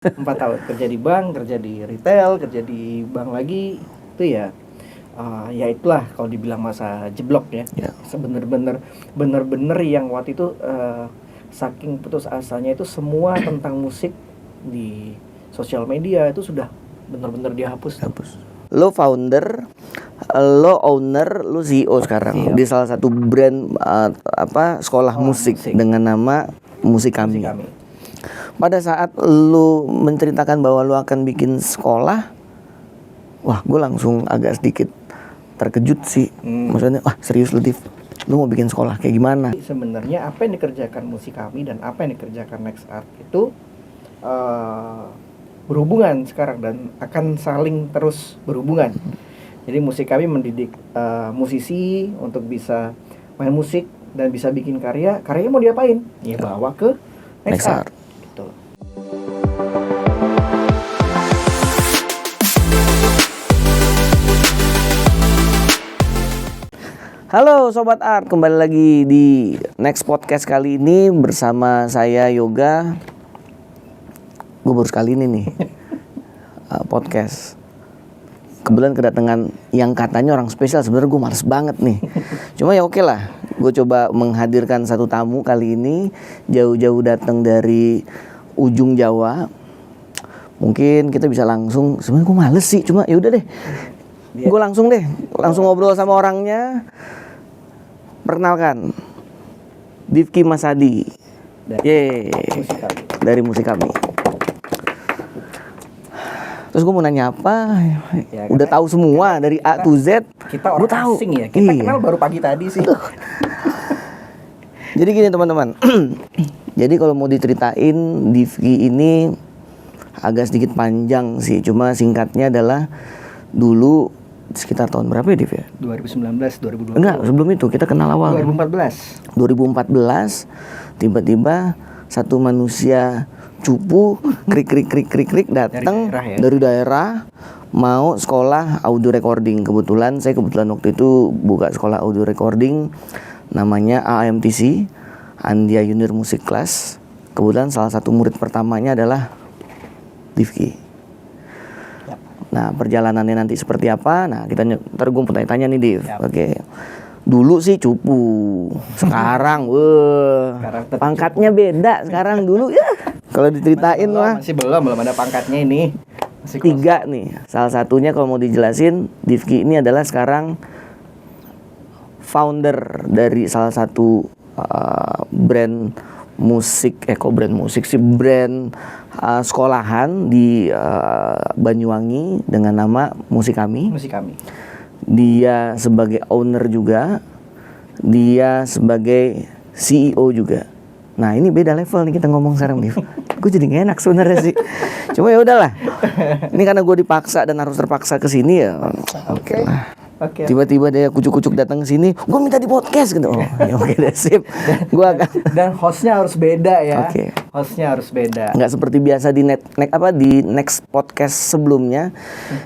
4 tahun kerja di bank, kerja di retail, kerja di bank lagi. Itu ya ya itulah kalau dibilang masa jeblok ya. Bener-bener yang waktu itu saking putus asanya itu semua tentang musik di sosial media itu sudah bener-bener dihapus. Lo founder, lo owner, lo CEO sekarang di salah satu brand sekolah musik dengan nama Musik Kami. Pada saat lo menceritakan bahwa lo akan bikin sekolah, wah gue langsung agak sedikit terkejut sih. Maksudnya, wah serius lo Div, lo mau bikin sekolah kayak gimana? Sebenarnya apa yang dikerjakan Musik Kami dan apa yang dikerjakan Next Art itu berhubungan sekarang dan akan saling terus berhubungan. Jadi Musik Kami mendidik musisi untuk bisa main musik dan bisa bikin karya. Karyanya mau diapain? Ya bawa ke Next Art. Gitu. Halo Sobat Art, kembali lagi di Next Podcast kali ini bersama saya Yoga. Gue baru sekali ini nih podcast. Kebetulan kedatangan yang katanya orang spesial, sebenarnya gue males banget nih. Cuma ya oke lah, gue coba menghadirkan satu tamu kali ini jauh-jauh datang dari ujung Jawa. Mungkin kita bisa langsung, sebenarnya gue males sih, cuma ya udah deh. Gue langsung ngobrol sama orangnya. Perkenalkan, Difki Masadi. Dari Musik Kami. Terus gue mau nanya apa? Ya, udah tahu semua dari A to Z. Kita orang asing ya. Kita kenal baru pagi tadi sih. Jadi gini teman-teman. Jadi kalau mau diceritain Difki ini agak sedikit panjang sih. Cuma singkatnya adalah dulu sekitar tahun berapa ya Div ya? 2019, 2020. Enggak, sebelum itu kita kenal awal. 2014 tiba-tiba satu manusia cupu krik datang dari daerah mau sekolah audio recording. Kebetulan waktu itu buka sekolah audio recording namanya AMTC, Andia Junior Music Class. Kebetulan salah satu murid pertamanya adalah Difki. Nah perjalanannya nanti seperti apa? Nah ntar gue mau tanya nih Div. Oke. Dulu sih cupu, sekarang pangkatnya beda. Sekarang dulu ya kalau diceritain masih belum ada pangkatnya ini. Masih 3 nih. Salah satunya kalau mau dijelasin, Difki ini adalah sekarang founder dari salah satu brand musik, brand sekolahan di Banyuwangi dengan nama Musik Kami. Dia sebagai owner juga, dia sebagai CEO juga. Nah ini beda level nih kita ngomong sekarang Div. Gue jadi gak enak sebenarnya sih. Cuma ya udahlah. Ini karena gue dipaksa dan harus terpaksa ke sini ya. Oke lah. Tiba-tiba dia kucuk-kucuk datang ke sini, gue minta di podcast gitu. Oh, ya oke deh sip. Dan hostnya harus beda ya. Hostnya harus beda. Nggak seperti biasa di di next podcast sebelumnya.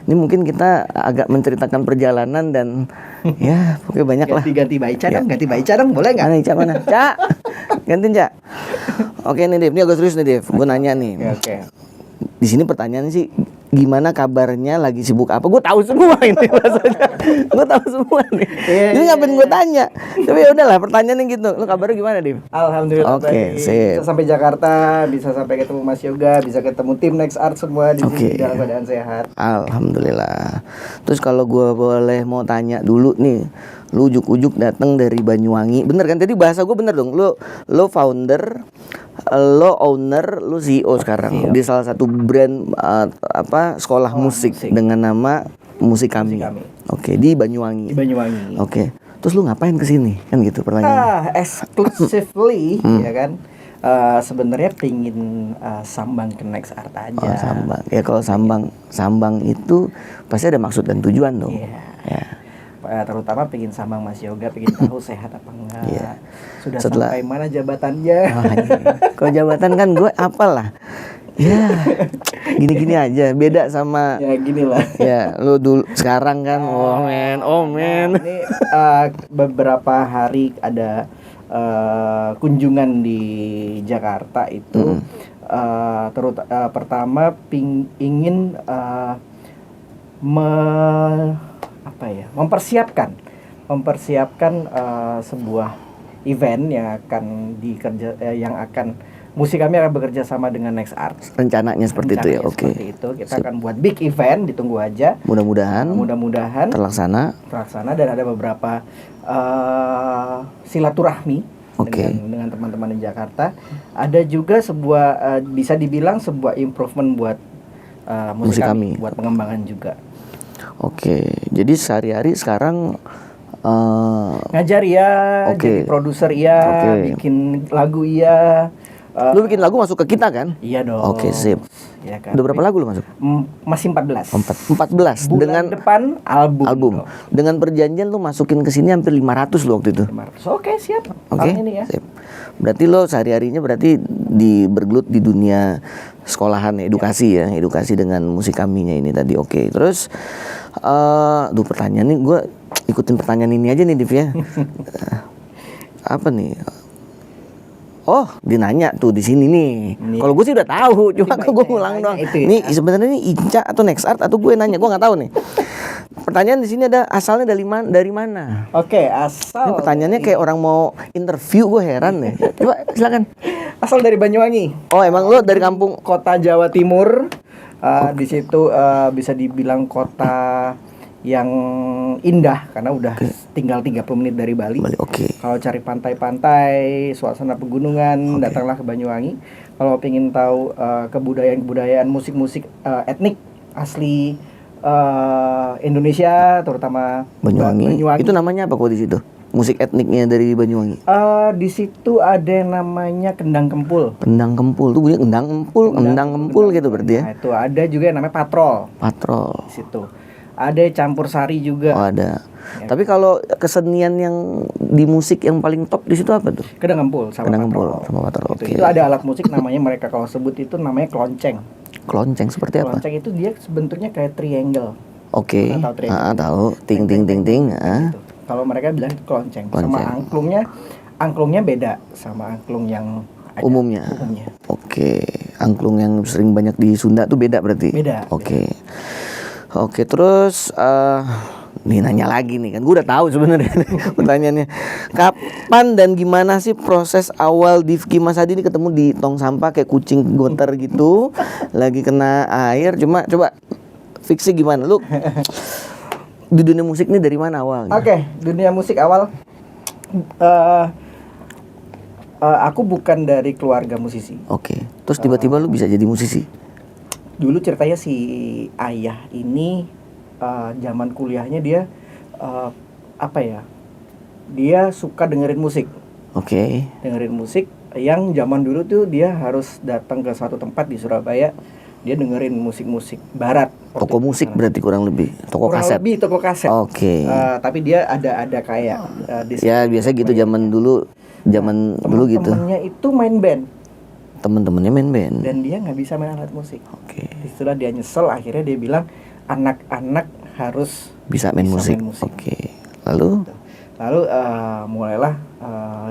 Ini mungkin kita agak menceritakan perjalanan dan ya pokoknya banyak lah. Ganti Baica dong, boleh nggak? Mana Ica mana? Cak, gantiin Cak. Oke nih Dev, ini agak serius nih Dev. Gue nanya nih. Oke. Di sini pertanyaan sih, gimana kabarnya, lagi sibuk apa? Gue tahu semua ini maksudnya. Gue tahu semua nih. Ini ngapain gue tanya? Tapi ya udahlah, pertanyaannya gitu. Lo kabarnya gimana, Dim? Alhamdulillah. Oke, sip. Bisa sampai Jakarta, bisa sampai ketemu Mas Yoga, bisa ketemu tim Next Art semua di sini dalam keadaan sehat. Alhamdulillah. Terus kalau gue boleh mau tanya dulu nih, lu ujuk-ujuk datang dari Banyuwangi, bener kan? Tadi bahasa gue bener dong. Lo founder, lo owner, lo CEO sekarang di salah satu brand sekolah musik dengan nama Musik Kami. Oke, di Banyuwangi. Oke. Terus lu ngapain kesini? Kan gitu pertanyaannya. Exclusively ya kan. Sebenarnya pingin sambang ke Next Art aja. Oh, sambang. Ya kalau sambang itu pasti ada maksud dan tujuan dong. Ya. Terutama pingin sambang Mas Yoga, pingin tahu sehat apa enggak. Sudah sampai mana jabatannya? Kalau jabatan kan gue apalah. Ya, gini-gini aja. Beda sama. Ya gini lah. Ya, lu dulu sekarang kan. Oh men. Ini beberapa hari ada kunjungan di Jakarta itu pertama ingin mempersiapkan sebuah event yang akan musik kami akan bekerja sama dengan Next Art. Rencananya seperti itu ya. Oke. Seperti itu. Kita akan buat big event, ditunggu aja. Mudah-mudahan terlaksana dan ada beberapa silaturahmi dengan teman-teman di Jakarta. Ada juga sebuah bisa dibilang sebuah improvement buat musik kami, buat pengembangan juga. Oke. Jadi sehari-hari sekarang ngajar ya, jadi produser ya, bikin lagu ya. Lu bikin lagu masuk ke kita kan? Iya dong. Oke, sip. Ya kan? Udah berapa lagu lu masuk? Masih 14. 14 Bulan dengan depan album. Dengan perjanjian lu masukin ke sini hampir 500 lu waktu itu. 500. Oke, siap. Oke. Ini ya. Sip. Berarti lo sehari-harinya bergelut di dunia sekolahan, edukasi ya, edukasi dengan musik kaminya ini tadi. Oke. Terus pertanyaan nih, gue ikutin pertanyaan ini aja nih, Div ya. Apa nih? Oh, dia nanya tuh di sini nih. Kalau gue sih udah tahu, cuma gue ngulang doang. Nih sebenarnya ini Inca atau Next Art atau gue nanya, gue nggak tahu nih. Pertanyaan di sini ada asalnya dari mana? Oke, asal. Ini pertanyaannya kayak orang mau interview, gue heran nih. Coba silakan. Asal dari Banyuwangi. Oh, emang lo dari kampung kota Jawa Timur. Di situ bisa dibilang kota yang indah karena udah tinggal 30 menit dari Bali. Kalau cari pantai-pantai, suasana pegunungan, datanglah ke Banyuwangi. Kalau pengen tahu kebudayaan musik-musik etnik asli Indonesia, terutama Banyuwangi. Itu namanya apa kok di situ? Musik etniknya dari Banyuwangi? Di situ ada yang namanya kendang kempul. Kendang kempul tuh bunyi kendang kempul gitu berarti ya? Nah, itu ada juga yang namanya patrol. Di situ. Ada campur sari juga. Oh, ada. Ya. Tapi kalau kesenian yang di musik yang paling top di situ apa tuh? Kendang kempul sama patrol. Itu ada alat musik namanya mereka kalau sebut itu namanya klonceng. Klonceng seperti apa? Klonceng itu dia bentuknya kayak triangle. Oke. Tahu. Ting. Gitu. Kalau mereka bilang itu klonceng. Sama angklungnya beda sama angklung yang umumnya. Oke. Angklung yang sering banyak di Sunda tuh beda berarti? Beda. Oke, terus nih nanya lagi nih kan, gue udah tahu sebenarnya pertanyaannya. Kapan dan gimana sih proses awal Difki Mas Hadi ini ketemu di tong sampah kayak kucing goter gitu, lagi kena air? Coba fiksi gimana lu di dunia musik ini dari mana awal? Oke, dunia musik awal. Aku bukan dari keluarga musisi. Oke, terus tiba-tiba lu bisa jadi musisi? Dulu ceritanya si ayah ini zaman kuliahnya dia dia suka dengerin musik. Dengerin musik yang zaman dulu tuh dia harus datang ke suatu tempat di Surabaya, dia dengerin musik-musik barat. Toko musik berarti kurang lebih toko kaset. Tapi dia ada kayak ya biasa gitu zaman dulu gitu. Temennya itu main band. Temen-temennya main band dan dia nggak bisa main alat musik. Setelah dia nyesel, akhirnya dia bilang anak-anak harus bisa main musik. Lalu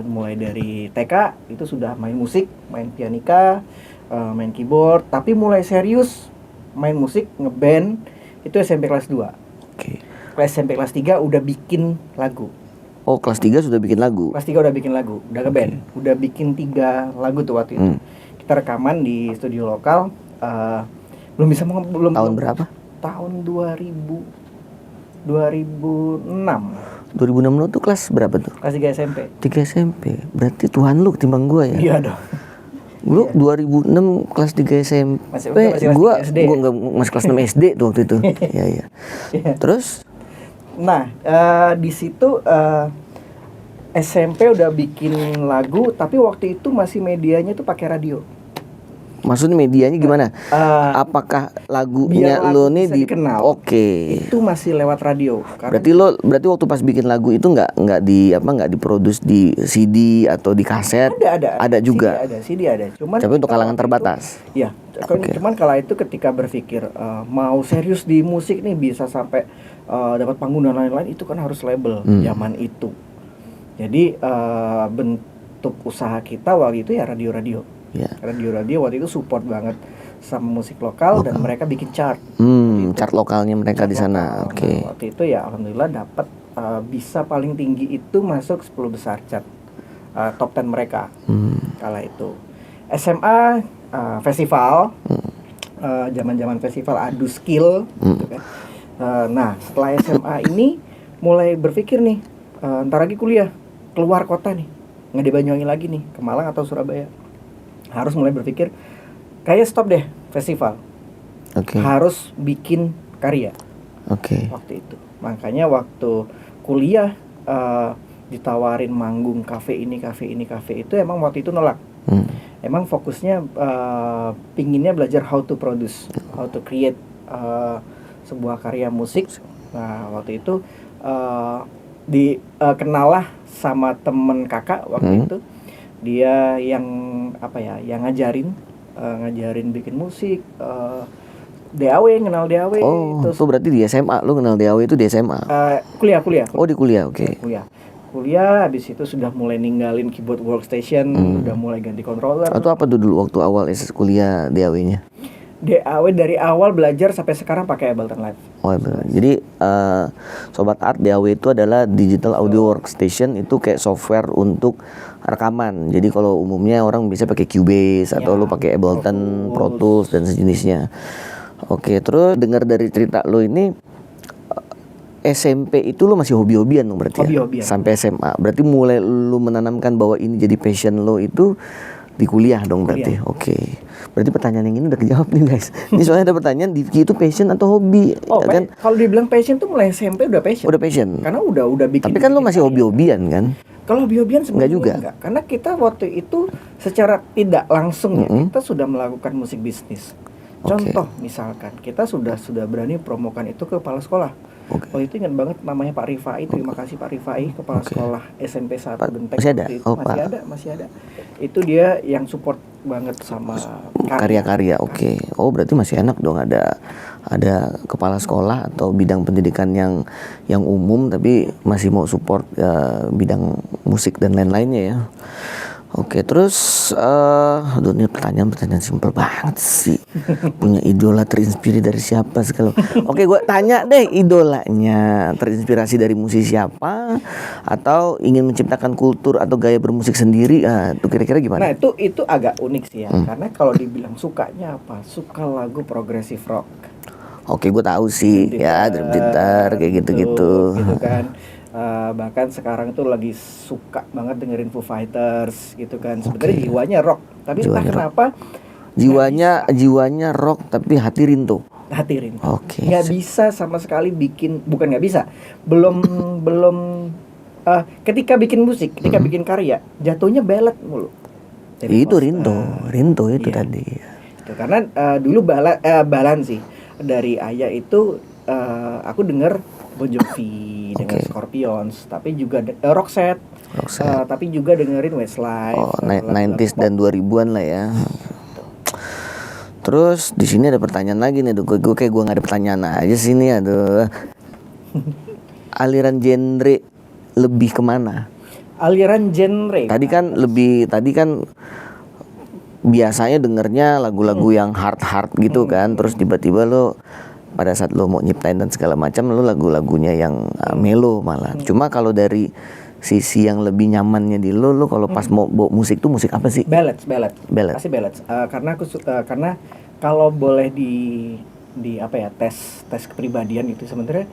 mulai dari TK itu sudah main musik, main pianika, main keyboard. Tapi mulai serius main musik, ngeband itu SMP kelas 2. SMP kelas 3 udah bikin lagu. Oh, kelas 3 sudah bikin lagu? Kelas 3 udah bikin lagu, udah ngeband. Udah bikin 3 lagu tuh waktu itu. Kita rekaman di studio lokal. Belum tahun berapa? Tahun 2006. 2006 lo tuh kelas berapa tuh? Kelas 3 SMP. 3 SMP. Berarti Tuhan lu ketimbang gua ya? Iya dong. Lu 2006 kelas 3 SMP. Gua enggak masih kelas 6 SD tuh waktu itu. Iya. Terus di situ SMP udah bikin lagu, tapi waktu itu masih medianya tuh pakai radio. Maksudnya medianya gimana? Apakah lagunya lo nih dikenal? Itu masih lewat radio. Berarti waktu pas bikin lagu itu nggak diproduce di CD atau di kaset? Ada juga. CD ada. Tapi untuk kalangan terbatas. Iya. Cuman kala itu ketika berpikir mau serius di musik nih bisa sampai dapat panggung dan lain-lain, itu kan harus label zaman itu. Jadi bentuk usaha kita waktu itu ya radio-radio. Ya. Karena di radio waktu itu support banget sama musik lokal dan mereka bikin chart. Chart lokalnya mereka di sana. Oke. Nah, waktu itu ya alhamdulillah dapat bisa paling tinggi itu masuk 10 besar chart top 10 mereka kala itu. SMA festival, zaman-zaman festival adu skill, gitu kan. Nah setelah SMA ini mulai berpikir nih, ntar lagi kuliah keluar kota nih, nggak di Banyuwangi lagi nih, ke Malang atau Surabaya. Harus mulai berpikir, kayak stop deh festival. Harus bikin karya. Waktu itu, makanya waktu kuliah ditawarin manggung kafe ini itu, emang waktu itu nolak. Emang fokusnya pinginnya belajar how to produce, how to create sebuah karya musik. Nah waktu itu kenalah sama temen kakak waktu itu, dia yang yang ngajarin bikin musik. DAW, kenal DAW. Itu berarti di SMA, lu kenal DAW itu di SMA? Kuliah. Oh di kuliah, oke. Kuliah, habis itu sudah mulai ninggalin keyboard workstation, udah mulai ganti controller. Atau apa tuh dulu waktu awal kuliah DAW-nya? DAW dari awal belajar sampai sekarang pakai Ableton Live. Jadi Sobat Art, DAW itu adalah Digital Audio Workstation, itu kayak software untuk rekaman. Jadi kalau umumnya orang bisa pakai Cubase atau lu pakai Ableton, Pro Tools dan sejenisnya. Oke, terus dengar dari cerita lo ini SMP itu lo masih hobi-hobian dong berarti hobi-hobian. Sampai SMA. Berarti mulai lo menanamkan bahwa ini jadi passion lo itu di kuliah dong berarti. Oke. Berarti pertanyaan yang ini udah kejawab nih guys. Ini soalnya ada pertanyaan, Difki itu passion atau hobi? Kan? Kalau dibilang passion tuh mulai SMP udah passion. Udah passion. Karena udah bikin. Tapi kan lo masih hobi-hobian kan? Kalau hobi-hobian sebenarnya juga. Enggak. Karena kita waktu itu secara tidak langsung kita sudah melakukan musik bisnis. Contoh misalkan kita sudah berani promokan itu ke kepala sekolah. Waktu itu ingat banget namanya Pak Rifai. Terima kasih Pak Rifai, kepala sekolah SMP 1 Benteng. Masih ada? Itu masih ada. Itu dia yang support banget sama karya-karya. Berarti masih enak dong ada kepala sekolah atau bidang pendidikan yang umum tapi masih mau support bidang musik dan lain-lainnya ya. Terus ini pertanyaan simpel banget sih. Punya idola terinspirasi dari siapa segala. Gue tanya deh, idolanya terinspirasi dari musisi siapa atau ingin menciptakan kultur atau gaya bermusik sendiri? Itu kira-kira gimana? Nah, itu agak unik sih ya. Karena kalau dibilang sukanya apa? Suka lagu progressive rock. Gue tahu sih ya, Dream Theater kayak gitu-gitu. Gitu kan. Bahkan sekarang itu lagi suka banget dengerin Foo Fighters gitu kan. Sebenarnya jiwanya rock, tapi entah kenapa jiwanya rock tapi hati rinto. Nggak bisa sama sekali bukan nggak bisa, belum ketika bikin musik, ketika bikin karya jatuhnya ballad mulu. Jadi itu rinto itu tadi. Itu karena dulu balan sih dari ayah itu aku denger Bon Jovi, dengan Scorpions, tapi juga Roxette. Tapi juga dengerin Westlife. 90s dan 2000-an lah ya. Terus di sini ada pertanyaan lagi nih, gue kayak gue nggak ada pertanyaan aja sini, aduh. Aliran genre lebih kemana? Aliran genre. Tadi kan biasanya dengernya lagu-lagu yang hard gitu kan, terus tiba-tiba lo pada saat lo mau nyiptain dan segala macam lo lagu-lagunya yang melo malah. Cuma kalau dari sisi yang lebih nyamannya di lo kalau pas mau bawa musik tuh musik apa sih? Ballad. Pasti ballad. Karena kalau boleh di tes kepribadian itu sebenarnya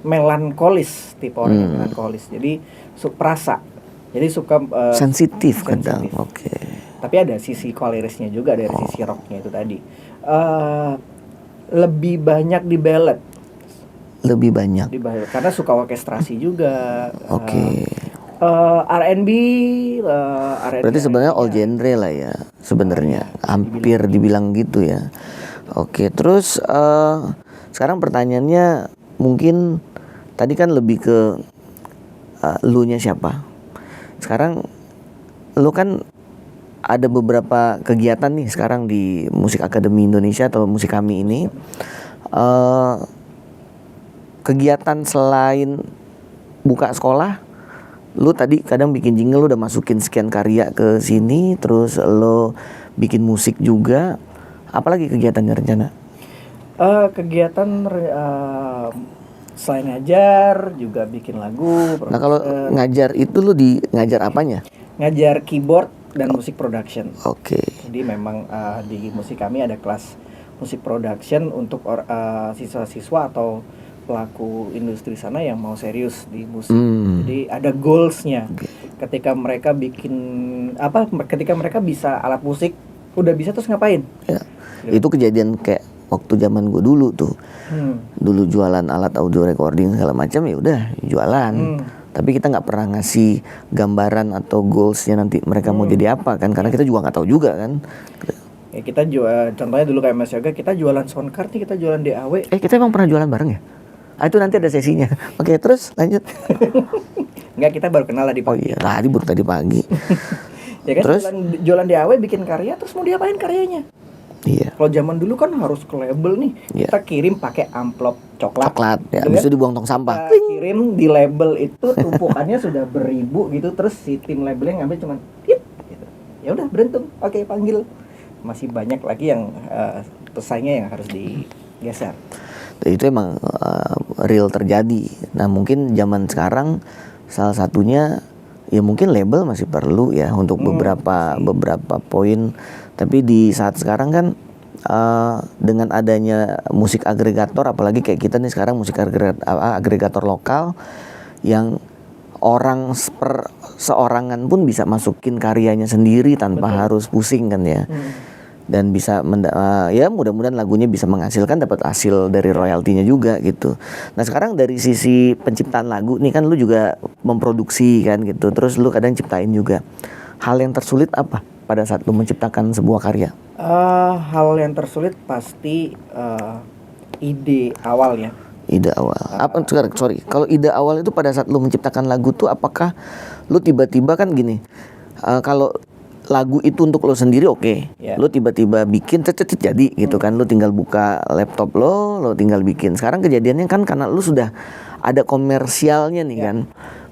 melankolis, tipe orang melankolis. Jadi perasa. Jadi suka sensitif kadang. Tapi ada sisi kolirisnya juga dari sisi rocknya itu tadi. Lebih banyak di ballad. Lebih banyak. Karena suka orkestrasi juga. R&B. Berarti sebenarnya all genre lah ya sebenarnya. Hampir dibilang gitu ya. Terus sekarang pertanyaannya mungkin tadi kan lebih ke lu nya siapa. Sekarang lu kan ada beberapa kegiatan nih sekarang di Musik Akademi Indonesia atau Musik Kami ini. Kegiatan selain buka sekolah lu tadi kadang bikin jingle, lu udah masukin sekian karya ke sini, terus lo bikin musik juga. Apalagi kegiatannya rencana? Kegiatan selain ngajar juga bikin lagu. Nah kalau ngajar itu lu ngajar apanya? Ngajar keyboard dan musik production. Oke. Jadi memang di musik kami ada kelas musik production untuk siswa-siswa atau pelaku industri sana yang mau serius di musik. Jadi ada goalsnya. Ketika mereka ketika mereka bisa alat musik, udah bisa terus ngapain? Ya. Itu kejadian kayak waktu zaman gue dulu tuh. Dulu jualan alat audio recording segala macam, ya udah jualan. Tapi kita nggak pernah ngasih gambaran atau goalsnya nanti mereka mau jadi apa kan, karena kita juga nggak tahu juga kan. Ya, kita jual, contohnya dulu kayak Mas Yoga, kita jualan sound card nih, kita jualan DAW. Kita emang pernah jualan bareng ya? Itu nanti ada sesinya. Oke, terus lanjut. Enggak, kita baru kenal tadi pagi. Oh iya, tadi pagi. Ya kan, terus jualan DAW, bikin karya, terus mau diapain karyanya? Iya. Kalau zaman dulu kan harus ke label nih. Iya. Kita kirim pakai amplop coklat. Ya, habis itu dibuang tong sampah. Kita kirim di label itu tumpukannya sudah beribu gitu, terus si tim labelnya ngambil cuman gitu. Ya udah beruntung. Oke, panggil. Masih banyak lagi yang pesaingnya yang harus digeser. Itu emang real terjadi. Nah mungkin zaman sekarang salah satunya ya mungkin label masih perlu ya untuk beberapa poin. Tapi di saat sekarang kan dengan adanya musik agregator, apalagi kayak kita nih sekarang musik agregator lokal yang orang seorangan pun bisa masukin karyanya sendiri tanpa harus pusing kan ya. Dan bisa ya mudah-mudahan lagunya bisa menghasilkan, dapat hasil dari royaltinya juga gitu. Nah sekarang dari sisi penciptaan lagu nih kan lu juga memproduksi kan gitu, terus lu kadang ciptain juga. Hal yang tersulit apa pada saat lu menciptakan sebuah karya? Hal yang tersulit pasti ide awal ya. Ide awal. Kalau ide awal itu pada saat lu menciptakan lagu tuh, apakah lu tiba-tiba kan gini, kalau lagu itu untuk lo sendiri Yeah. lo tiba-tiba bikin jadi gitu kan, lo tinggal buka laptop lo tinggal bikin. Sekarang kejadiannya kan karena lo sudah ada komersialnya nih kan.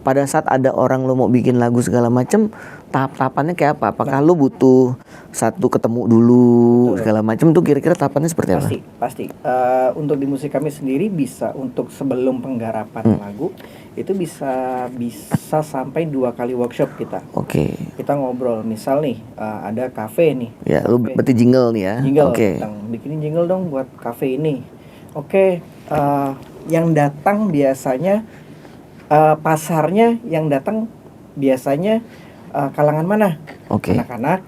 Pada saat ada orang lo mau bikin lagu segala macam, tahap-tahapannya kayak apa? Apakah lo butuh satu ketemu dulu segala macam tuh, kira-kira tahapannya seperti apa? Pasti. Untuk di musik kami sendiri bisa untuk sebelum penggarapan lagu itu bisa sampai 2 kali workshop kita. Oke. Kita ngobrol, misal nih ada kafe nih. Ya, lu berarti jingle nih ya. Jingle. Oke. Bikinin jingle dong buat kafe ini. Oke. Yang datang biasanya pasarnya yang datang biasanya kalangan mana? Oke. Anak-anak,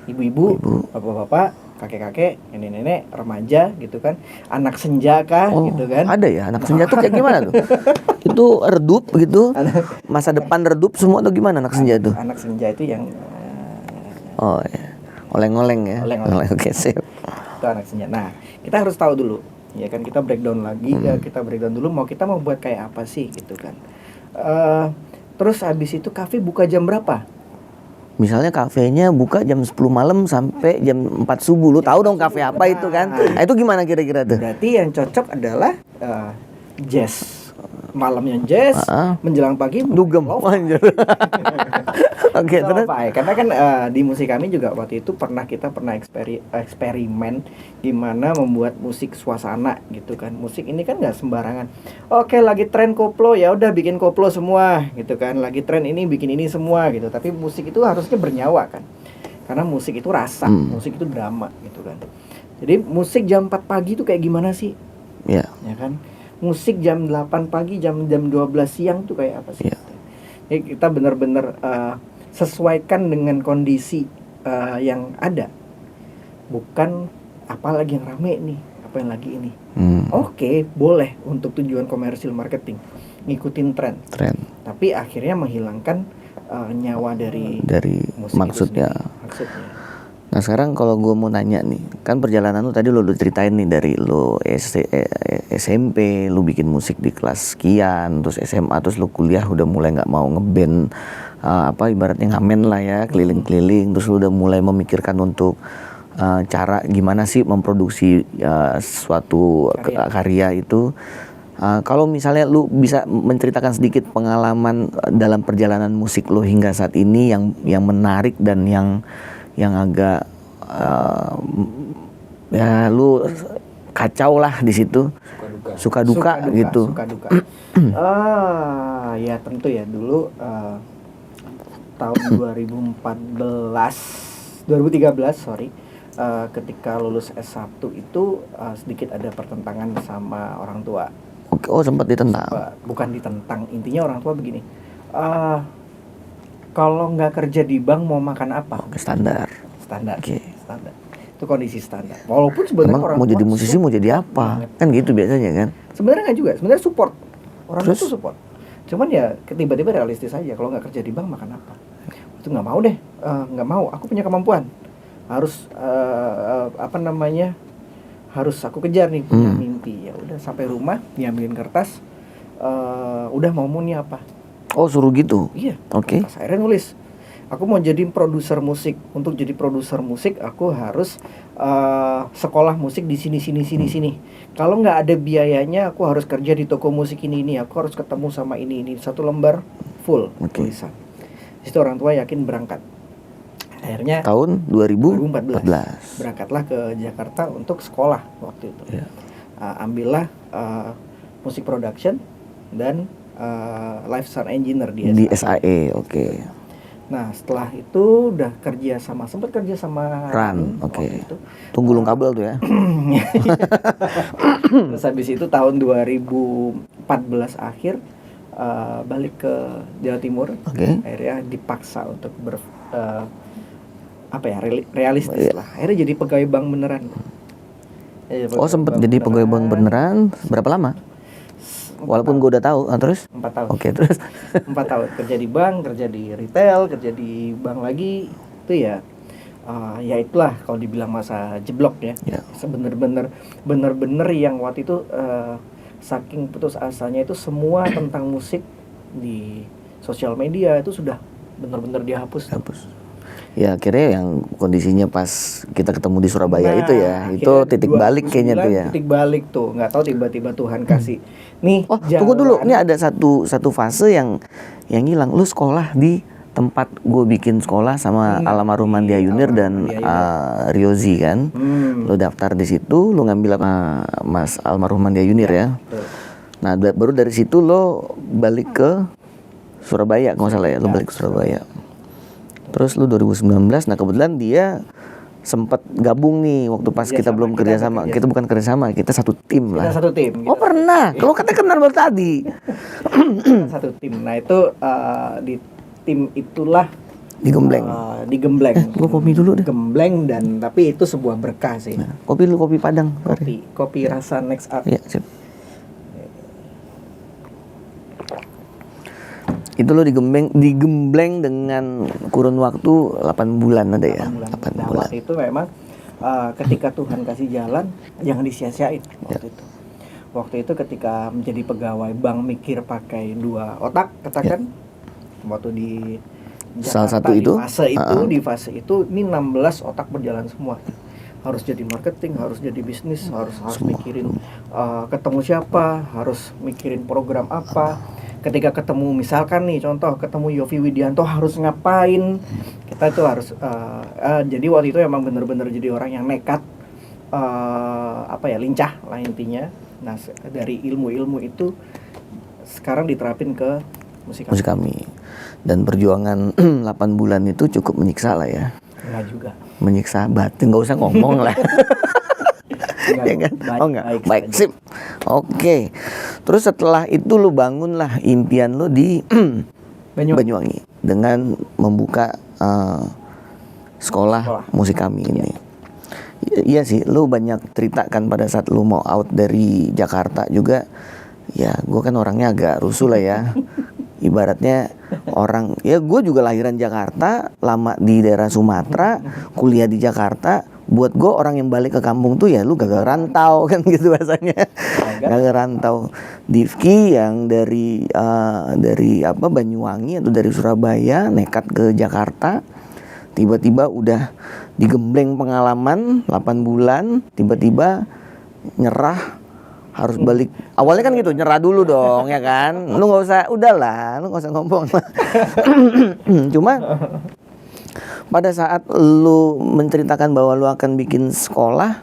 ibu-ibu, bapak-bapak, kakek-kakek, nenek-nenek, remaja gitu kan. Anak senja kah gitu kan. Ada ya anak senja tuh kayak gimana tuh? Itu redup gitu? Masa depan redup semua atau gimana anak senja tuh? Anak senja itu yang ya. Oleng-oleng ya. Oleng-oleng. Oke, sip. Itu anak senja. Nah, kita harus tahu dulu. Ya kan, kita breakdown lagi, kita breakdown dulu kita mau buat kayak apa sih gitu kan. Terus habis itu kafe buka jam berapa? Misalnya kafenya buka jam 10 malam sampai jam 4 subuh. Lu tahu dong kafe apa itu kan? Nah, itu gimana kira-kira tuh? Berarti yang cocok adalah jazz. Malamnya jazz, menjelang pagi dugem. Oke, terus karena kan di musik kami juga waktu itu kita pernah eksperimen gimana membuat musik suasana gitu kan. Musik ini kan nggak sembarangan. Oke, lagi tren koplo, ya udah bikin koplo semua gitu kan. Lagi tren ini bikin ini semua gitu. Tapi musik itu harusnya bernyawa kan. Karena musik itu rasa, musik itu drama gitu kan. Jadi musik jam 4 pagi itu kayak gimana sih? Ya kan? Musik jam 8 pagi, jam 12 siang tuh kayak apa sih? Jadi kita benar-benar sesuaikan dengan kondisi yang ada. Bukan apa lagi yang rame nih, apa yang lagi ini. Oke, boleh untuk tujuan komersil marketing, ngikutin tren. Tapi akhirnya menghilangkan nyawa dari musik maksudnya. Maksudnya. Nah sekarang kalau gue mau nanya nih, kan perjalanan lu tadi lu ceritain nih dari lu SMP, lu bikin musik di kelas sekian, terus SMA, terus lu kuliah udah mulai nggak mau ngeband, ibaratnya ngamen lah ya, keliling-keliling, terus lu udah mulai memikirkan untuk cara gimana sih memproduksi suatu karya itu. Kalau misalnya lu bisa menceritakan sedikit pengalaman dalam perjalanan musik lu hingga saat ini yang menarik dan yang agak ya lu kacau lah di situ, suka duka gitu. Suka duka. Ya tentu ya dulu tahun 2013 sorry. Ketika lulus S1 itu sedikit ada pertentangan sama orang tua. Oh, sempat ditentang. Bukan ditentang, intinya orang tua begini. Kalau nggak kerja di bank mau makan apa? Standar. Okay. Standar. Itu kondisi standar. Walaupun sebenarnya orang mau jadi musisi mau jadi apa? Kan gitu biasanya kan. Sebenarnya nggak juga. Sebenarnya support. Orang tua support. Cuman ya tiba-tiba realistis aja, kalau nggak kerja di bank makan apa? Itu nggak mau deh. Nggak mau. Aku punya kemampuan. Harus harus aku kejar nih, punya mimpi. Ya udah sampai rumah diambilin kertas, udah mau nih apa? Oh, suruh gitu. Iya. Oke. Okay. Akhirnya nulis, aku mau jadi produser musik. Untuk jadi produser musik aku harus sekolah musik di sini. Kalau nggak ada biayanya, aku harus kerja di toko musik ini. Aku harus ketemu sama ini. Satu lembar full tulisan. Situ orang tua yakin berangkat. Akhirnya tahun 2014 berangkatlah ke Jakarta untuk sekolah waktu itu. Yeah. Ambillah musik production dan live sound engineer di SAE. Oke. Nah setelah itu udah sempat kerja sama Ran. Oke. Tunggu gulung kabel tuh ya. Terus habis itu tahun 2014 akhir balik ke Jawa Timur. Akhirnya dipaksa untuk realistis lah. Akhirnya jadi pegawai bank beneran. Sempat jadi pegawai bank beneran. Berapa lama? Walaupun gue udah tahu. Terus? 4 tahun. Oke, terus 4 tahun kerja di bank, kerja di retail, kerja di bank lagi. Itu ya itulah kalau dibilang masa jeblok ya. Bener-bener yang waktu itu saking putus asanya itu semua tentang musik di sosial media itu sudah bener-bener dihapus. Ya akhirnya yang kondisinya pas kita ketemu di Surabaya itu ya, itu titik balik kayaknya tuh ya. Titik balik tuh, nggak tahu tiba-tiba Tuhan kasih. Nih, tunggu dulu, ini ada satu fase yang hilang. Lu sekolah di tempat gue bikin sekolah sama almarhum Mandia Yunir dan Riozi kan. Lu daftar di situ, lu ngambil Mas almarhum Mandia Yunir ya. Nah baru dari situ lo balik ke Surabaya kalau nggak salah ya, lo balik ke Surabaya. Terus lu 2019, nah kebetulan dia sempat gabung nih waktu pas kita belum kerjasama. Kita bukan kerjasama, kita satu tim lah. Kita satu tim. Oh pernah, kalau kata kenal baru tadi. Satu tim, nah itu di tim itulah digembleng. Gua kopi dulu deh. Gembleng tapi itu sebuah berkah sih. Nah, kopi Padang. Kopi rasa Next Art. Iya, sip. Itu lo digembleng dengan kurun waktu 8 bulan ada ya? 8 bulan. Waktu itu memang ketika Tuhan kasih jalan, jangan disia-siain waktu itu ketika menjadi pegawai bank mikir pakai 2 otak, katakan waktu di Jakarta, salah satu itu di fase itu ini 16 otak berjalan semua. Harus jadi marketing, harus jadi bisnis, harus mikirin ketemu siapa, harus mikirin program apa. Ketika ketemu misalkan nih contoh ketemu Yovie Widianto harus ngapain, kita itu harus jadi waktu itu emang bener-bener jadi orang yang nekat, lincah lah intinya. Nah dari ilmu itu sekarang diterapin ke musik kami. Dan perjuangan 8 bulan itu cukup menyiksa lah ya. Enggak juga menyiksa batin, nggak usah ngomong lah. Ya kan? Baik, sip. Oke. Terus setelah itu lu bangunlah impian lu di Banyuwangi dengan membuka sekolah musik kami ini. Iya sih, lu banyak ceritakan pada saat lu mau out dari Jakarta juga. Ya, gue kan orangnya agak rusuh lah ya. Ibaratnya orang, ya gue juga lahiran Jakarta, lama di daerah Sumatera, kuliah di Jakarta. Buat gue orang yang balik ke kampung tuh ya lu gagal rantau kan gitu bahasanya. Gagal rantau. Difki yang dari Banyuwangi atau dari Surabaya nekat ke Jakarta, tiba-tiba udah digembleng pengalaman 8 bulan, tiba-tiba nyerah harus balik. Awalnya kan gitu, nyerah dulu dong ya kan. Lu nggak usah, udahlah, lu nggak usah ngomong. Cuma pada saat lu menceritakan bahwa lu akan bikin sekolah,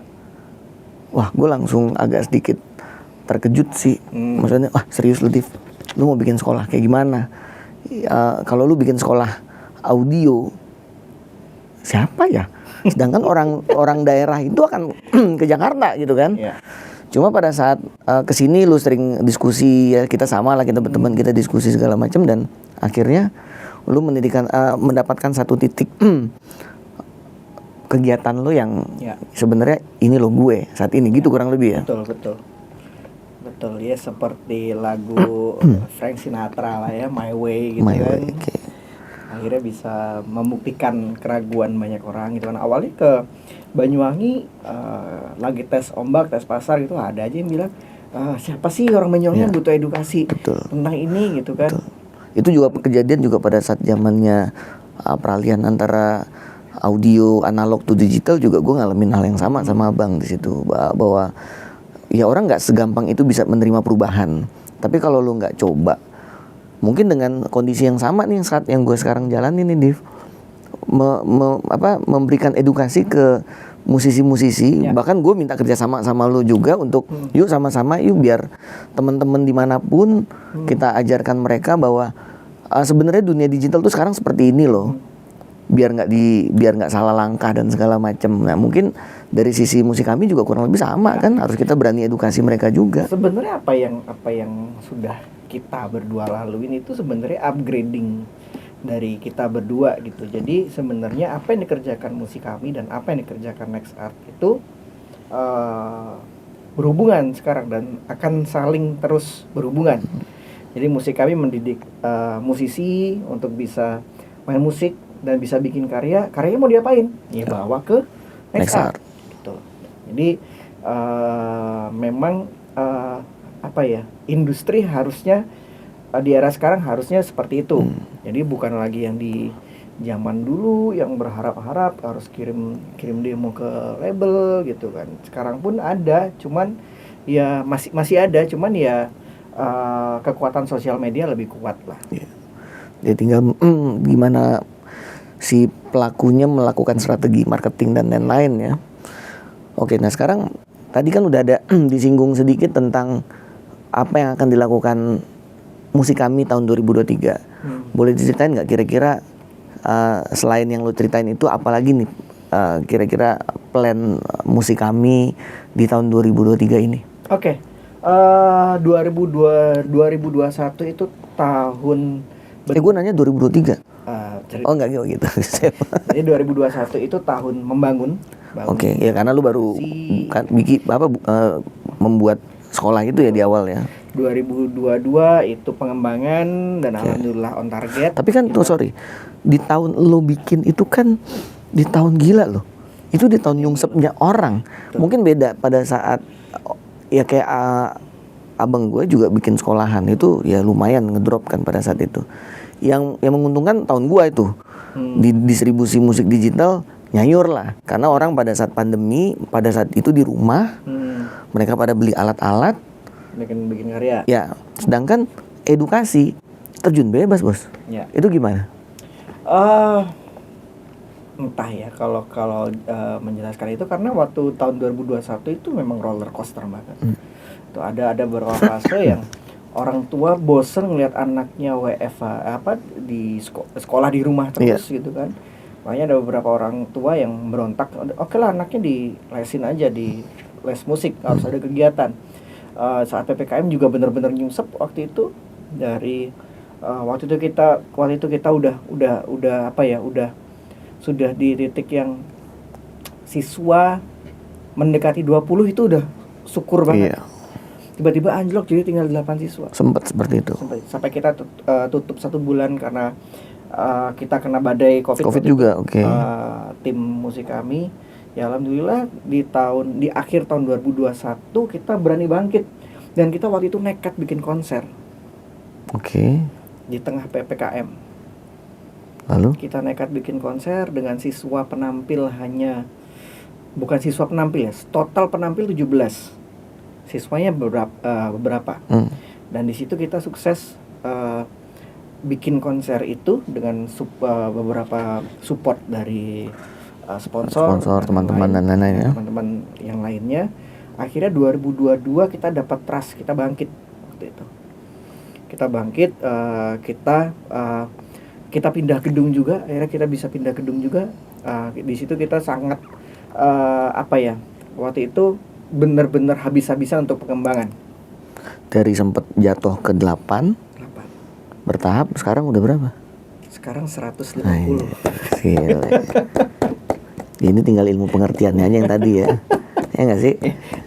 wah gue langsung agak sedikit terkejut sih. Maksudnya, wah serius lu Div, lu mau bikin sekolah kayak gimana? Kalau lu bikin sekolah audio, siapa ya? Sedangkan orang daerah itu akan ke Jakarta gitu kan. Yeah. Cuma pada saat kesini lu sering diskusi ya, kita sama lah, kita berteman, kita diskusi segala macam, dan akhirnya lu mendapatkan satu titik kegiatan lu yang sebenarnya ini lo gue saat ini gitu kurang lebih ya. Betul ya, seperti lagu Frank Sinatra lah ya, My Way gitu kan. Okay. Akhirnya bisa membuktikan keraguan banyak orang gitu kan. Awalnya ke Banyuwangi lagi tes ombak, tes pasar gitu, ada aja yang bilang siapa sih orang Banyuwangi yang butuh edukasi tentang ini gitu kan. Betul. Itu juga kejadian juga pada saat zamannya peralihan antara audio analog to digital, juga gue ngalamin hal yang sama abang di situ, bahwa ya orang nggak segampang itu bisa menerima perubahan. Tapi kalau lu nggak coba, mungkin dengan kondisi yang sama nih saat yang gue sekarang jalanin nih Div, memberikan edukasi ke musisi-musisi, bahkan gue minta kerjasama sama lu juga untuk yuk sama-sama yuk biar teman-teman dimanapun kita ajarkan mereka bahwa sebenarnya dunia digital tuh sekarang seperti ini loh, biar nggak salah langkah dan segala macam. Nah mungkin dari sisi musik kami juga kurang lebih sama kan, harus kita berani edukasi mereka juga. Sebenarnya apa yang sudah kita berdua laluin itu sebenarnya upgrading dari kita berdua gitu. Jadi sebenarnya apa yang dikerjakan musik kami dan apa yang dikerjakan Next Art itu berhubungan sekarang dan akan saling terus berhubungan. Jadi musik kami mendidik musisi untuk bisa main musik dan bisa bikin karyanya mau diapain? Ya bawa ke Next Art gitu. Jadi memang industri harusnya di era sekarang harusnya seperti itu. Jadi bukan lagi yang di zaman dulu yang berharap-harap harus kirim demo ke label gitu kan. Sekarang pun ada, cuman ya masih ada, cuman ya kekuatan sosial media lebih kuat lah. Dia tinggal gimana si pelakunya melakukan strategi marketing dan lain-lain ya. Oke, nah sekarang tadi kan udah ada disinggung sedikit tentang apa yang akan dilakukan musik kami tahun 2023. Boleh diceritain nggak kira-kira selain yang lu ceritain itu, apalagi nih kira-kira plan musik kami di tahun 2023 ini? Oke. 2021 itu tahun gue nanya 2023. Oh enggak gitu. Jadi 2021 itu tahun membangun. Oke, ya karena lu baru membuat sekolah itu ya di awal ya. 2022 itu pengembangan dan alhamdulillah on target. Tapi kan di tahun lo bikin itu kan di tahun gila loh. Itu di tahun nyungsepnya orang. Mungkin beda pada saat ya kayak abang gue juga bikin sekolahan itu ya lumayan ngedrop kan pada saat itu. Yang menguntungkan tahun gue itu di distribusi musik digital nyayur lah, karena orang pada saat pandemi pada saat itu di rumah, mereka pada beli alat-alat, bikin karya. Ya, sedangkan edukasi terjun bebas bos. Ya. Itu gimana? Entah ya kalau menjelaskan itu, karena waktu tahun 2021 itu memang roller coaster banget. Itu ada beberapa fase yang orang tua bosen ngeliat anaknya WFH di sekolah di rumah terus gitu kan. Makanya ada beberapa orang tua yang berontak, oke lah anaknya dilesin aja, di les musik, harus ada kegiatan. Saat PPKM juga benar-benar nyungsep waktu itu. Dari waktu itu kita udah sudah di titik yang siswa mendekati 20 itu udah syukur banget. Iya. Tiba-tiba anjlok jadi tinggal 8 siswa. Sempat seperti itu. Sampai kita tutup 1 bulan karena kita kena badai COVID juga. Oke. Tim musik kami, ya alhamdulillah di akhir tahun 2021 kita berani bangkit, dan kita waktu itu nekat bikin konser. Oke. Di tengah PPKM. Lalu kita nekat bikin konser dengan siswa penampil total penampil 17. siswanya beberapa. Dan di situ kita sukses bikin konser itu dengan beberapa support dari sponsor teman-teman dan lain-lain ya. Teman-teman yang lainnya. Akhirnya 2022 kita dapat trust, kita bangkit waktu itu. Kita bangkit, kita pindah gedung juga. Akhirnya kita bisa pindah gedung juga. Di situ kita sangat waktu itu benar-benar habis-habisan untuk pengembangan. Dari sempat jatuh ke 8 bertahap, sekarang udah berapa? Sekarang 150. Gila. Ini tinggal ilmu pengertiannya aja yang tadi ya. Ya nggak sih?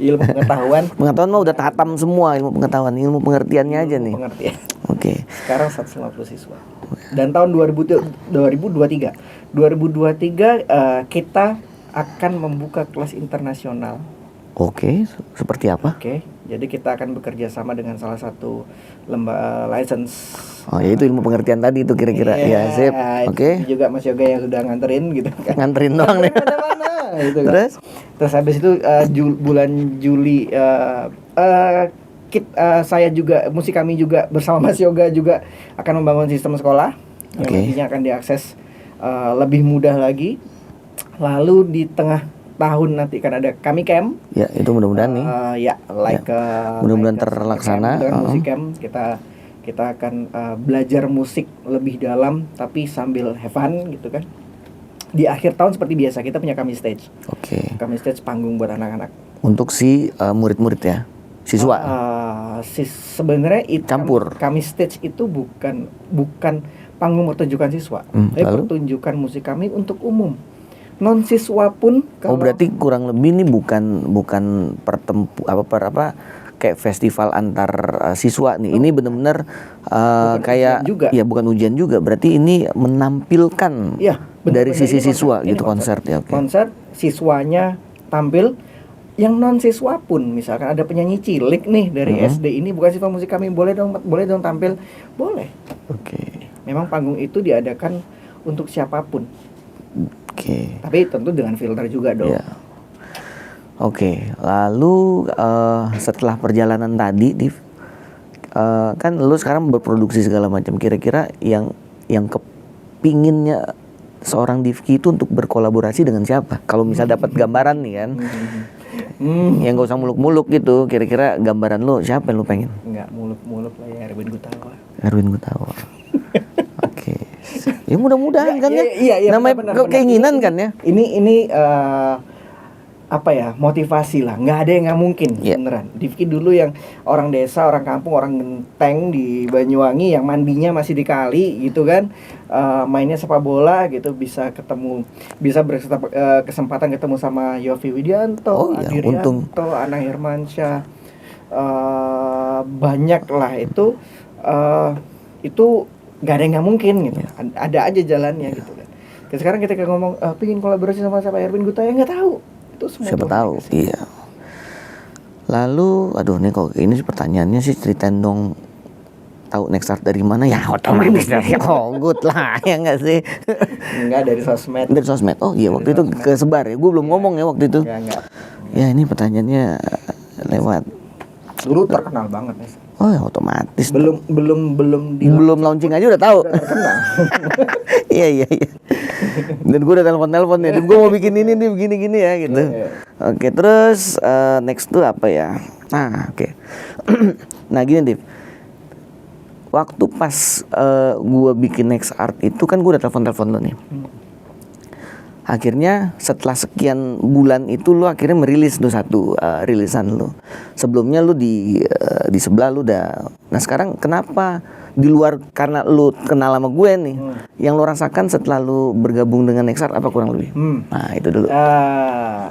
Ilmu pengetahuan. Pengetahuan mah udah tatam semua ilmu pengetahuan. Ilmu pengertiannya aja nih. Pengertian. Oke. Sekarang 150 siswa. Dan tahun 2023 kita akan membuka kelas internasional. Oke, seperti apa? Oke, jadi kita akan bekerja sama dengan salah satu lembaga license. Oh, ya itu ilmu pengertian tadi itu kira-kira. Ya, sip. Oke. Juga Mas Yoga yang sudah nganterin gitu kan. Nganterin doang nih. Mana-mana gitu kan. Terus habis itu bulan Juli saya juga, musik kami juga bersama Mas Yoga juga akan membangun sistem sekolah yang nantinya akan diakses lebih mudah lagi. Lalu di tengah tahun nanti kan ada kami camp. Ya, itu mudah-mudahan nih. Mudah-mudahan terlaksana. Musik camp kita akan belajar musik lebih dalam tapi sambil have fun gitu kan. Di akhir tahun seperti biasa kita punya kami stage. Oke. Kami stage panggung buat anak-anak. Untuk si murid-murid ya, siswa. Sebenarnya itu campur. Kami stage itu bukan panggung pertunjukan siswa, tapi pertunjukan musik kami untuk umum. Non siswa pun. Berarti kurang lebih ini bukan kayak festival antar siswa nih. Ini benar-benar kayak ya bukan ujian juga. Berarti ini menampilkan dari sisi siswa gitu konser ya. Konser siswanya tampil, yang non siswa pun misalkan ada penyanyi cilik nih dari SD ini bukan siswa musik kami, boleh dong tampil, boleh. Oke. Memang panggung itu diadakan untuk siapapun. Oke. Tapi tentu dengan filter juga dong. Yeah. Oke. Lalu setelah perjalanan tadi, Div, kan lu sekarang berproduksi segala macam. Kira-kira yang kepinginnya seorang Divki itu untuk berkolaborasi dengan siapa? Kalau misal dapat gambaran nih kan, yang gak usah muluk-muluk gitu. Kira-kira gambaran lu siapa yang lu pengen? Nggak muluk-muluk lah ya, Erwin Gutawa. Oke. Ya mudah-mudahan kan ya. Iya, namanya keinginan kan ya. Ini motivasi lah. Nggak ada yang nggak mungkin beneran. Divki dulu yang orang desa, orang kampung, orang genteng di Banyuwangi yang mandinya masih di kali gitu kan. Mainnya sepak bola gitu, bisa kesempatan ketemu sama Yovie Widianto, Adi Rianto, Ana Hermansyah. Banyak lah itu nggak ada yang nggak mungkin gitu. Ada aja jalannya gitu kan. Sekarang kita ngomong pingin kolaborasi sama Erwin Gutawa, nggak tahu. Itu semua siapa tahu. Iya. Lalu nih kok ini sih pertanyaannya sih, ceritain dong, tahu Next Art dari mana? Ya otomatis dari good lah ya nggak sih? Enggak, dari sosmed. Dari sosmed. Oh iya, waktu itu kesebar ya. Gue belum ngomong ya waktu itu. Enggak. Ya ini pertanyaannya lewat. Dulu terkenal banget nih. Oh ya otomatis. Belum launching aja udah tahu. Terkenal. Iya. Dan gue udah telepon ya. Dan gue mau bikin ini nih begini-gini ya gitu. Oke, terus next tuh apa ya? Nah, oke. Nah gini, Div. Waktu pas gue bikin Next Art itu kan gue udah telepon lo nih. Akhirnya setelah sekian bulan itu lu akhirnya merilis tuh satu rilisan lu. Sebelumnya lu di sebelah lu udah. Nah sekarang kenapa di luar, karena lu kenal sama gue nih, yang lu rasakan setelah lu bergabung dengan Next Art apa kurang lebih? Nah itu dulu.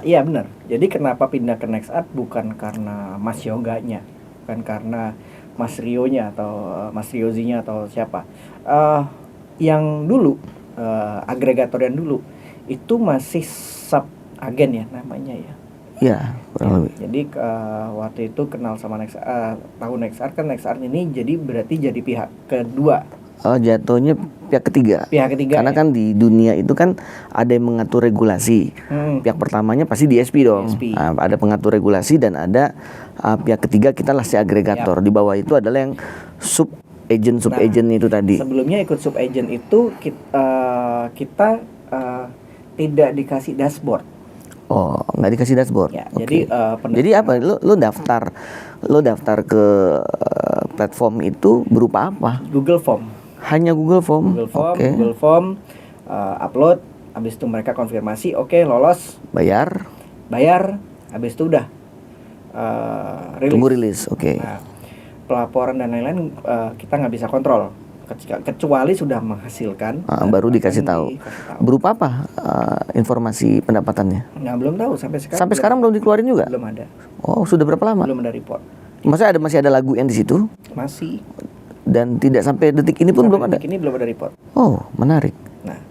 Iya benar. Jadi kenapa pindah ke Next Art bukan karena Mas Yoganya, bukan karena Mas Rionya atau Mas Riozinya atau siapa. Yang dulu agregator yang dulu itu masih sub agen ya namanya ya. Iya, kurang lebih. Jadi waktu itu kenal sama tahu Next Art kan, Next Art ini berarti jadi pihak kedua Jatuhnya pihak ketiga. Pihak ketiga. Karena ya? kan di dunia itu kan ada yang mengatur regulasi. Pihak pertamanya pasti DSP dong. DSP. Ada pengatur regulasi dan ada pihak ketiga, kita lah si agregator. Di bawah itu adalah yang sub agent itu tadi. Sebelumnya ikut sub agent itu kita tidak dikasih dashboard. Oh, nggak dikasih dashboard. Ya, Okay. Jadi apa? Lu daftar ke platform itu berupa apa? Google Form. Hanya Google Form. Okay. Google Form, upload, habis itu mereka konfirmasi, oke, lolos, bayar, habis itu udah rilis. Tunggu rilis, oke. Nah, pelaporan dan lain-lain kita nggak bisa kontrol, kecuali sudah menghasilkan. Baru dikasih tahu. Berupa apa informasi pendapatannya? Nah, belum tahu sampai sekarang. Sampai sekarang belum dikeluarin juga? Belum ada. Oh, sudah berapa lama? Belum ada report. Masih ada lagu yang di situ? Masih. Dan tidak sampai detik ini pun belum ada. Detik ini belum ada report. Oh, menarik. Nah,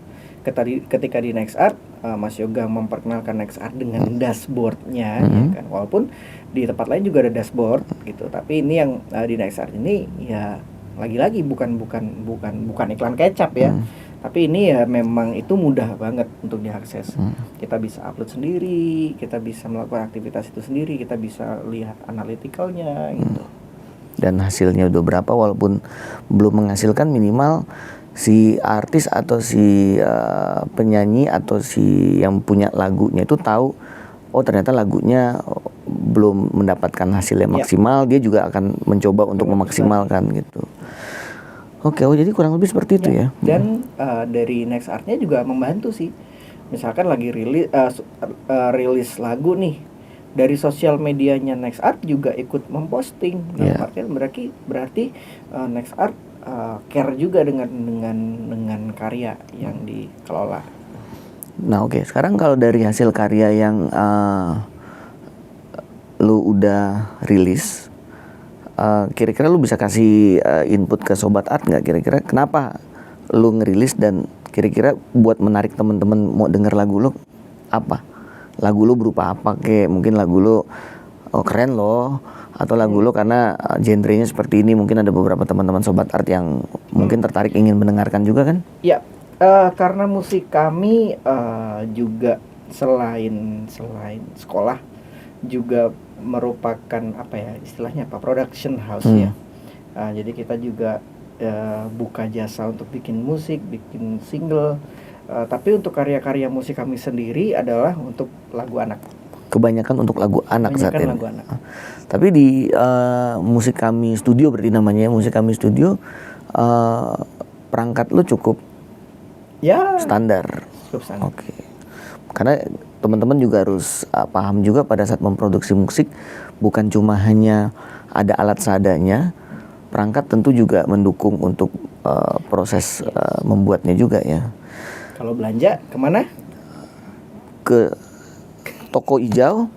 ketika di NextArt, Mas Yoga memperkenalkan NextArt dengan dashboardnya, ya kan? Walaupun di tempat lain juga ada dashboard gitu, tapi ini yang di NextArt ini ya lagi-lagi bukan iklan kecap ya. Tapi ini ya memang itu mudah banget untuk diakses. Kita bisa upload sendiri, kita bisa melakukan aktivitas itu sendiri, kita bisa lihat analyticalnya gitu. Dan hasilnya udah berapa, walaupun belum menghasilkan, minimal si artis atau si penyanyi atau si yang punya lagunya itu tahu, oh ternyata lagunya belum mendapatkan hasil yang maksimal, dia juga akan mencoba untuk memaksimalkan gitu. Oke, jadi kurang lebih seperti itu ya. Dan dari NextArt-nya juga membantu sih. Misalkan lagi rilis lagu nih, dari sosial medianya NextArt juga ikut memposting. Artinya berarti NextArt care juga dengan karya yang dikelola. Nah, oke. Sekarang kalau dari hasil karya yang lu udah rilis, kira-kira lu bisa kasih input ke Sobat Art nggak? Kira-kira kenapa lu ngerilis, dan kira-kira buat menarik teman-teman mau denger lagu lu apa? Lagu lu berupa apa? Kayak mungkin lagu lu keren loh, atau lagu lu karena genrenya seperti ini. Mungkin ada beberapa teman-teman Sobat Art yang mungkin tertarik ingin mendengarkan juga kan? Ya, karena musik kami juga selain sekolah juga merupakan istilahnya production house ya. Jadi kita juga buka jasa untuk bikin musik, bikin single. Tapi untuk karya-karya musik kami sendiri adalah untuk lagu anak. Kebanyakan untuk lagu anak saat ini. Lagu anak. Tapi di Musik Kami Studio, berarti namanya Musik Kami Studio, perangkat lu cukup standar. Cukup standar. Oke. Karena teman-teman juga harus paham juga pada saat memproduksi musik, bukan cuma hanya ada alat seadanya, perangkat tentu juga mendukung untuk proses membuatnya juga ya. Kalau belanja kemana? Ke toko hijau,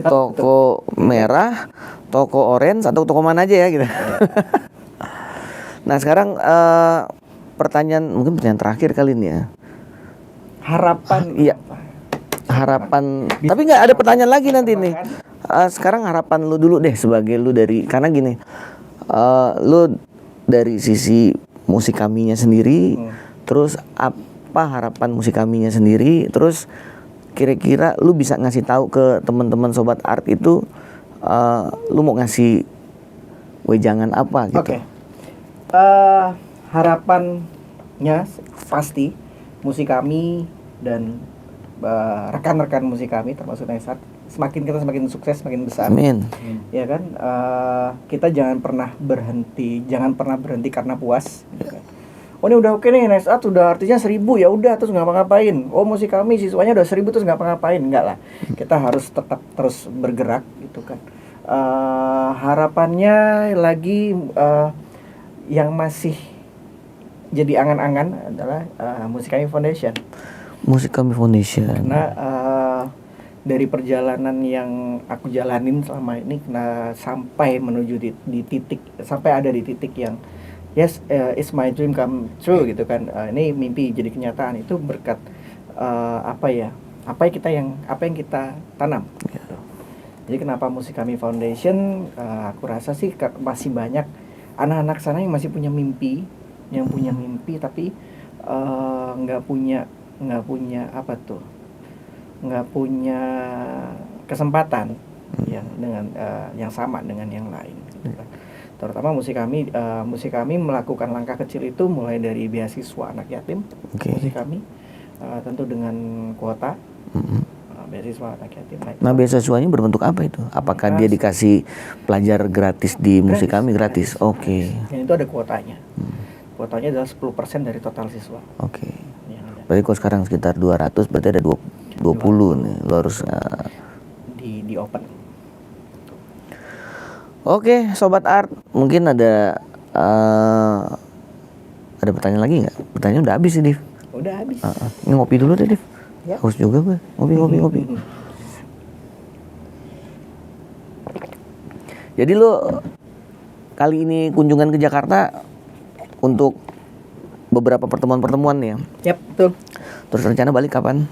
toko betul. merah, toko orange, atau toko mana aja ya gitu. Nah sekarang mungkin pertanyaan terakhir kali ini ya. Harapan. Iya. Harapan. Tapi nggak ada pertanyaan lagi nanti nih. Sekarang harapan lu dulu deh, sebagai lu dari, karena gini, lu dari sisi Musik Kaminya sendiri, terus apa harapan Musik Kaminya sendiri, terus kira-kira lu bisa ngasih tahu ke teman-teman Sobat Art itu, lu mau ngasih wejangan apa gitu? Oke. Harapannya pasti Musik Kami dan rekan-rekan musik kami termasuk NextArt kita semakin sukses, semakin besar. Amin. Ya kan, kita jangan pernah berhenti karena puas. Gitu kan. Oh ini udah oke nih, NextArt udah artisnya 1.000, ya udah terus nggak ngapain. Oh Musik Kami siswanya udah 1.000 terus nggak ngapain, enggak lah. Kita harus tetap terus bergerak gitu kan. Harapannya lagi yang masih jadi angan-angan adalah Musik Kami Foundation. Musik Kami Foundation. Karena dari perjalanan yang aku jalanin selama ini, sampai menuju di titik, sampai ada di titik yang yes, it's my dream come true gitu kan. Ini mimpi jadi kenyataan, itu berkat apa yang kita tanam. Gitu. Jadi kenapa Musik Kami Foundation? Aku rasa sih masih banyak anak-anak sana yang masih punya mimpi yang punya mimpi tapi nggak punya apa tuh, nggak punya kesempatan yang dengan yang sama dengan yang lain. Gitu kan. Terutama musik kami melakukan langkah kecil itu mulai dari beasiswa anak yatim. Musik kami tentu dengan kuota beasiswa anak yatim. Nah, beasiswanya berbentuk apa itu? Apakah dia dikasih pelajar gratis di musik kami gratis? Oke. Dan itu ada kuotanya. Kuotanya adalah 10% dari total siswa. Oke. Berarti kalau sekarang sekitar 200, berarti ada 20 nih. Lo harus di open. Oke, Sobat Art, mungkin ada pertanyaan lagi nggak? Pertanyaan udah habis sih, Div. Udah habis. Ini ngopi dulu deh, Div. Ya. Haus juga gue. Ngopi. Jadi lo kali ini kunjungan ke Jakarta untuk beberapa pertemuan-pertemuan nih ya? Yap, betul. Terus rencana balik kapan?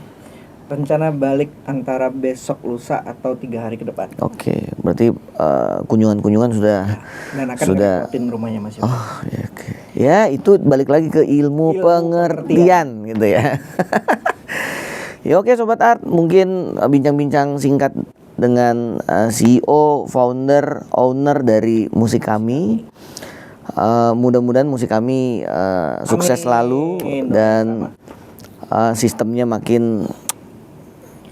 Rencana balik antara besok, lusa, atau 3 hari ke depan. Oke, berarti kunjungan-kunjungan Dan akan sudah ngerepotin rumahnya Mas. Oh, ya, oke. Ya, itu balik lagi ke ilmu pengertian gitu ya. Ya oke Sobat Art, mungkin bincang-bincang singkat dengan CEO, founder, owner dari musik kami. Mudah-mudahan musik kami sukses selalu dan sistemnya makin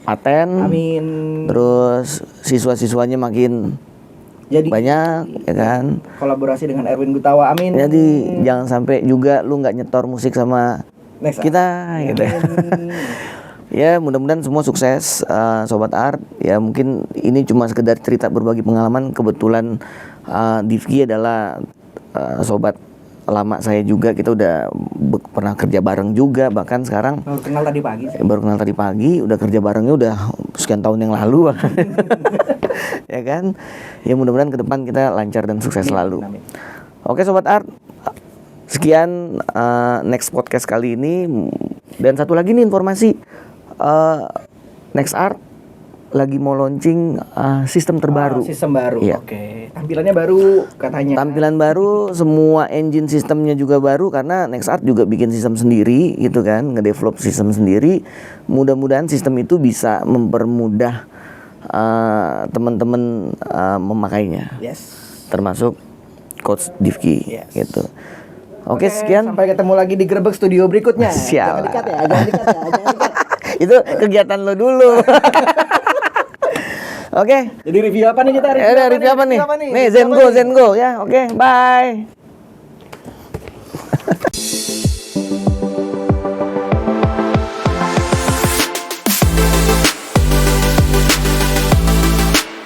paten. Amin. Terus siswa-siswanya makin jadi banyak, ya kan? Kolaborasi dengan Erwin Gutawa, amin. Jadi jangan sampai juga lu nggak nyetor musik sama kita, gitu. Ya mudah-mudahan semua sukses, Sobat Art. Ya mungkin ini cuma sekedar cerita berbagi pengalaman. Kebetulan Divki adalah sobat lama saya juga, kita udah pernah kerja bareng juga, bahkan sekarang baru kenal tadi pagi, udah kerja barengnya udah sekian tahun yang lalu. Ya kan, ya mudah-mudahan ke depan kita lancar dan sukses selalu. Amin. Oke Sobat Art, sekian next podcast kali ini. Dan satu lagi nih informasi, Next Art lagi mau launching sistem terbaru. Sistem baru. Iya. Oke. Tampilannya baru katanya. Tampilan baru, semua engine sistemnya juga baru karena Next Art juga bikin sistem sendiri gitu kan, ngedevelop sistem sendiri. Mudah-mudahan sistem itu bisa mempermudah teman-teman memakainya. Yes. Termasuk Coach Divki gitu. Oke, sekian. Sampai ketemu lagi di Grebek Studio berikutnya. Siap. Jangan dikat ya. Itu kegiatan lo dulu. Oke. Jadi review apa nih kita? Review apa nih? Nih Zengo ya. Oke, bye.